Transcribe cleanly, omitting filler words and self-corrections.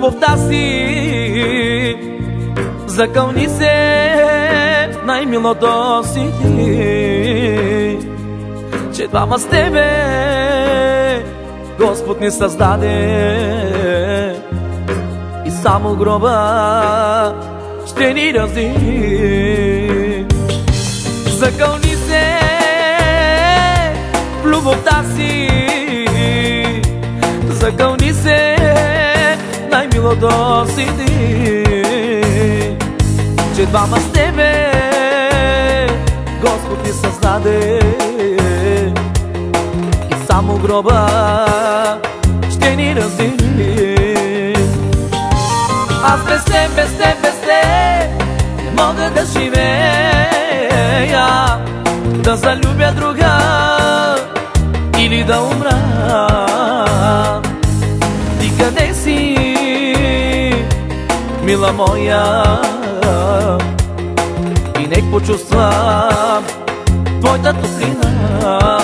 любовта си, закълни се най-милото си ти, че двама с тебе Господ ни създаде и само гроба ще ни раздели. Закълни се в любовта си, закълни се най-милото си ти, че двама с тебе Господ ни създаде и само гроба ще ни раздели. Аз без теб, без теб, без теб не мога да живея, да залюбя друга или да умра. Ти къде си, мила моя? И нек почувствам твоята топлина.